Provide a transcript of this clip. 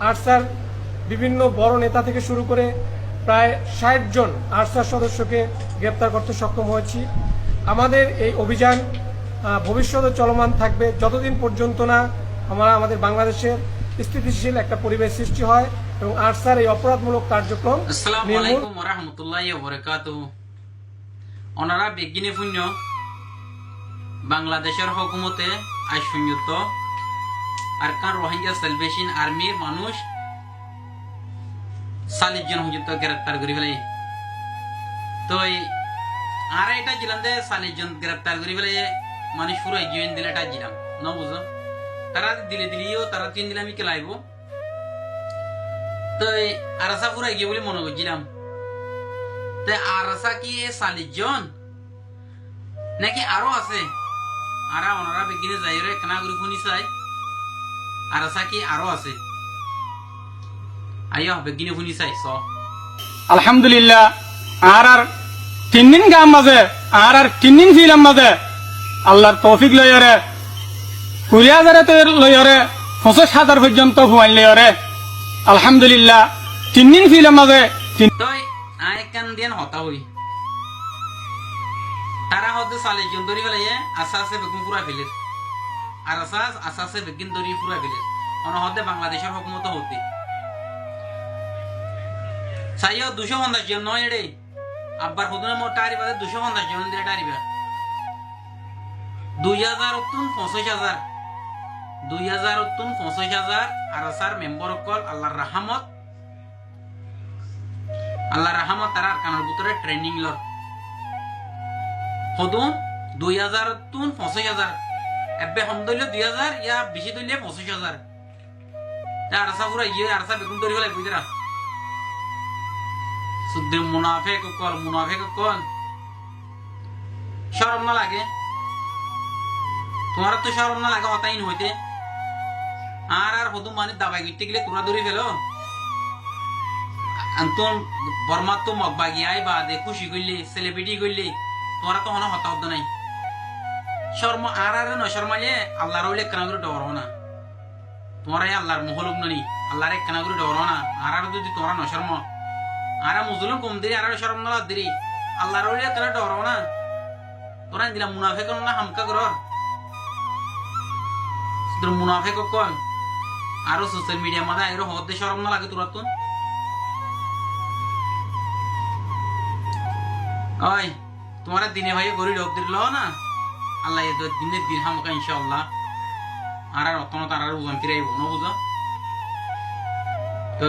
Archer বিভিন্ন বড় নেতা থেকে শুরু করে প্রায় ৬০ জন আরসার সদস্যকে গ্রেপ্তার করতে সক্ষম হয়েছি। আমাদের এই অভিযান ভবিষ্যতে চলমান থাকবে যতদিন পর্যন্ত না আমাদের বাংলাদেশের স্থিতিশীল একটা পরিবেশ সৃষ্টি হয় এবং আরসার এই অপরাধমূলক কার্যক্রম। আসসালামু আলাইকুম ওয়া রাহমাতুল্লাহি ওয়া বারাকাতুহু। ওনারা বেগিনে পুণ্য বাংলাদেশের হুকুমতে আজ সংযুক্ত আরকান রোহিঙ্গা সেলভেশন আর্মির মানুষ 40 জন সংযুক্ত গ্রেপ্তার করে ফেলে। তো আর এটা জিলাম যে 40 জন গ্রেপ্তার করে ফেলে মানুষ পুরো জয়েন দিলে এটা জিলাম ন বুঝো তারা দিলেও তারা 3 দিলে আমি কেলাইব। তো আরাসা পুরো এগিয়ে বলে মনে করছিলাম। তো আরাসা কি 40 জন নাকি আরো আছে? আর ওনারা বেগিনে যাই রে কেনা করে শুনি চাই আরাসা কি আরো আছে? আইয়া বেগিনে শুনি চাই স আলহামদুলিল্লাহ আর 3 দিন গাম মাঝে আর 3 দিন ছিলাম মাঝে আল্লাহর তৌফিক লইরে 20,000 তো লইরে 50,000 পর্যন্ত হুয়াইন লইরে আলহামদুলিল্লাহ 3 দিন ছিলাম মাঝে। তো আই কান দিন হতা হই তারা হতে 40 জন ধরি ফেলাইয়ে আসাসে বেগুন পুরা ফেলে আর আসাসে বেগিন ধরি পুরা ফেলে অন হতে বাংলাদেশের হুকুমত হতে সাইও 250 জন নয় রে আব্বার হুদুনে মোট টারি বাদে 250 জন দিয়ে টারিবা 2000 উত্তুন 50,000 2000 উত্তুন 50,000 আর আসার মেম্বার কল আল্লাহর রহমত তারা কানার ভিতরে ট্রেনিং লর হদুন 2000 উত্তুন 50,000 এবে হম দইলে 2000 ইয়া বেশি দইলে 50,000 তা আরসা পুরা আরসা বেগুন ধরি ফেলাই বুঝরা শুদ্ধ মুনাফিক কল শরম না লাগে? তোমার তো শরম না লাগে হতাইন হইতে আর হদুম মানে দাবাই গিতে গেলে তোরা ধরি ফেলো আন্তন বর্মা তো মগবাগি আই বা দে খুশি করলি সেলিব্রিটি করলি তোরা তো হন হতা হত নাই শর্ম আর নশর্মালে আল্লাহর হইলে কেনা করে ডর না তোমার আল্লাহর মহলুক ননি আল্লাহরে কেনা করে ডর না আর যদি তোরা নশর্ম আর মুজলুম কম দিরি আর শরম না দিরি আল্লাহর হইলে কেনা ডর না তোরা দিলা মুনাফিক না হামকা করর মুনাফিক কল আরো সোশ্যাল মিডিয়া মাঝে আরো হতে শরম না লাগে তোরা তো ওই তোমার দিনে ভাই গরি লোক দিল না আল্লাহ দিনের দিন হামকা ইনশাআল্লাহ আর অতন তার ওজন ফিরাইব না বুঝো তো